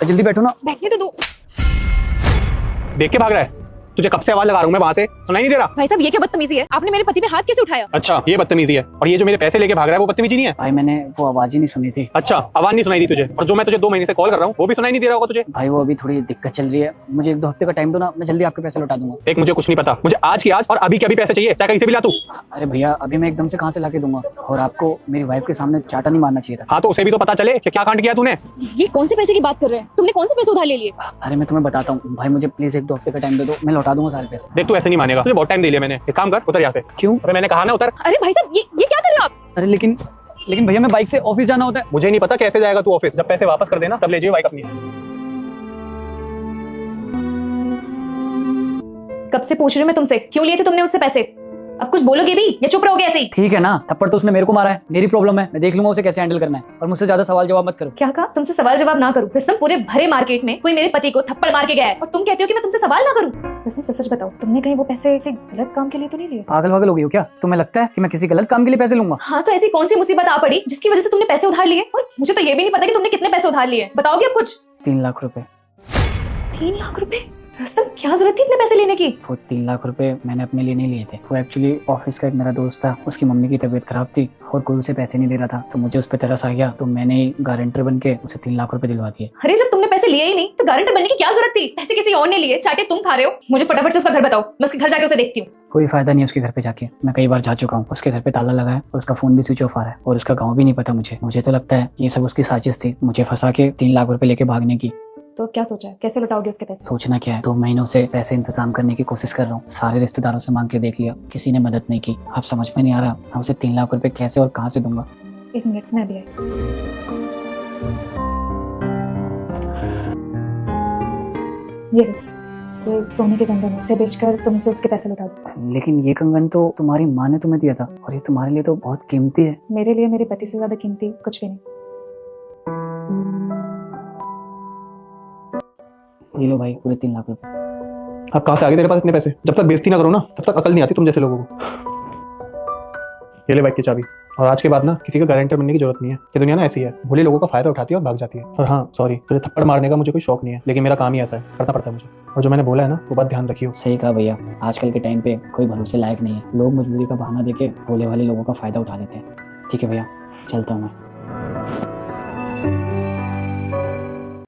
जल्दी बैठो ना। बैठने तो दो। देख के भाग रहा है, तुझे कब से आवाज लगा रहा हूं मैं वहां से, सुनाई नहीं दे रहा? भाई साहब ये क्या बदतमीजी है, आपने मेरे पति पे हाथ कैसे उठाया? अच्छा ये बदतमीजी है, और ये जो मेरे पैसे लेके भाग रहा है वो बदतमीजी नहीं है? भाई मैंने वो आवाज ही नहीं सुनी थी। अच्छा आवाज नहीं सुनाई दी तुझे, और जो मैं तुझे 2 महीने से कॉल कर रहा हूँ वो भी सुनाई नहीं दे रहा होगा तुझे? भाई वो अभी थोड़ी दिक्कत चल रही है, मुझे 1-2 हफ्ते का टाइम दो ना, मैं जल्दी आपके पैसे लौटा दूंगा। देख मुझे कुछ नहीं पता, मुझे आज की आज और अभी के अभी पैसे चाहिए, चाहे कहीं से भी ला तू। अरे भैया अभी मैं एकदम से कहाँ से लाके दूंगा, और आपको मेरी वाइफ के सामने चाटा नहीं मारना चाहिए था। हाँ तो उसे भी तो पता चले कि क्या कांड किया तूने। ये कौन से पैसे की बात कर रहे हैं? तुमने कौन से पैसे उधार ले लिए? अरे मैं तुम्हें बताता हूँ भाई, मुझे प्लीज 1-2 हफ्ते का टाइम दे दो, मैं लौटा दूंगा सारे पैसे। देख तू ऐसे नहीं मानेगा, तुझे बहुत टाइम दे लिया मैंने, एक काम कर उतर यहाँ से। क्यों? अरे मैंने कहा ना उतर। अरे भाई साहब ये क्या कर रहे हो आप? अरे लेकिन भैया मैं बाइक से ऑफिस जाना होता है। मुझे नहीं पता कैसे जाएगा तू ऑफिस, जब पैसे वापस कर देना तब ले जाइए बाइक अपनी। कब से पूछ रही हूँ मैं तुमसे, क्यों लिए थे तुमने उससे पैसे? अब कुछ बोलोगे भी या चुप रहोगे ऐसे ही? ठीक है ना, थप्पड़ तो उसने मेरे को मारा है, मेरी प्रॉब्लम है, मैं देख लूंगा उसे कैसे हैंडल करना है, और मुझसे ज्यादा सवाल जवाब मत करो। क्या कहा? तुमसे सवाल जवाब ना करूं? रुस्तम पूरे भरे मार्केट में कोई मेरे पति को थप्पड़ मार के गया है और तुम कहते हो कि मैं तुमसे सवाल ना करूं? रुस्तम सच सच बताओ, तुमने कहीं वो पैसे किसी गलत काम के लिए तो नहीं लिए? पागल वागल हो गई हो क्या? तुम्हें लगता है कि मैं किसी गलत काम के लिए पैसे लूंगा? हाँ तो ऐसी कौन सी मुसीबत आ पड़ी जिसकी वजह से तुमने पैसे उधार लिए? और मुझे तो ये भी नहीं पता कि तुमने कितने पैसे उधार लिए, बताओगे अब कुछ? 3 लाख रुपए। 3 लाख रुपए? रुस्तम क्या जरूरत थी इतने पैसे लेने की? वो 3 लाख रुपए मैंने अपने लिए नहीं लिए थे, वो एक्चुअली ऑफिस का एक मेरा दोस्त था, उसकी मम्मी की तबीयत खराब थी और कोई उसे पैसे नहीं दे रहा था, तो मुझे उस पर तरस आ गया, तो मैंने ही गारंटर बन के उसे 3 लाख रुपए दिलवा दिए। अरे जब तुमने पैसे लिए ही नहीं तो गारंटर बनने की क्या जरूरत थी? पैसे किसी और ने लिए, चाटे तुम खा रहे हो। मुझे फटाफट से उसका घर बताओ, मैं उसके घर जाके उसे देखती हूँ। कोई फायदा नहीं है उसके घर पे जाके, मैं कई बार जा चुका हूँ, उसके घर पे ताला लगा है और उसका फोन भी स्विच ऑफ आ रहा है, और उसका गाँव भी नहीं पता मुझे तो लगता है ये सब उसकी साजिश थी, मुझे फंसा के 3 लाख रुपए लेके भागने की। तो क्या सोचा है, कैसे लौटाओगे उसके पैसे? सोचना क्या है, 2 महीनों से पैसे इंतजाम करने की कोशिश कर रहा हूँ, सारे रिश्तेदारों से मांग के देख लिया, किसी ने मदद नहीं की। अब समझ में नहीं आ रहा मैं उसे 3 लाख रुपए कैसे और कहाँ से दूंगा। 1 मिनट में अभी आई। ये सोने के कंगन है, इसे बेचकर तुम उसे उसके पैसे लौटा दो। लेकिन ये कंगन तो तुम्हारी माँ ने तुम्हें दिया था, और ये तुम्हारे लिए तो बहुत कीमती है। मेरे लिए मेरे पति से ज्यादा कीमती कुछ भी नहीं। ये लो भाई पूरे 3 लाख रुपए। अब कहाँ से आ गए तेरे पास इतने पैसे? जब तक बेइज्जती ना करो ना तब तक अकल नहीं आती तुम जैसे लोगों को। ये ले बाइक की चाबी, और आज के बाद ना किसी का गारंटर बनने की जरूरत नहीं है। ये दुनिया ना ऐसी है, भोले लोगों का फायदा उठाती है और भाग जाती है। और हाँ सॉरी, तुझे थप्पड़ मारने का मुझे कोई शौक नहीं है, लेकिन मेरा काम ही ऐसा है, करना पड़ता है मुझे। और जो मैंने बोला है ना वो बात ध्यान रखियो। सही कहा भैया, आजकल के टाइम पे कोई भरोसे लायक नहीं है, लोग मजबूरी का बहाना देके भोले वाले लोगों का फायदा उठा लेते हैं। ठीक है भैया, चलता हूँ मैं।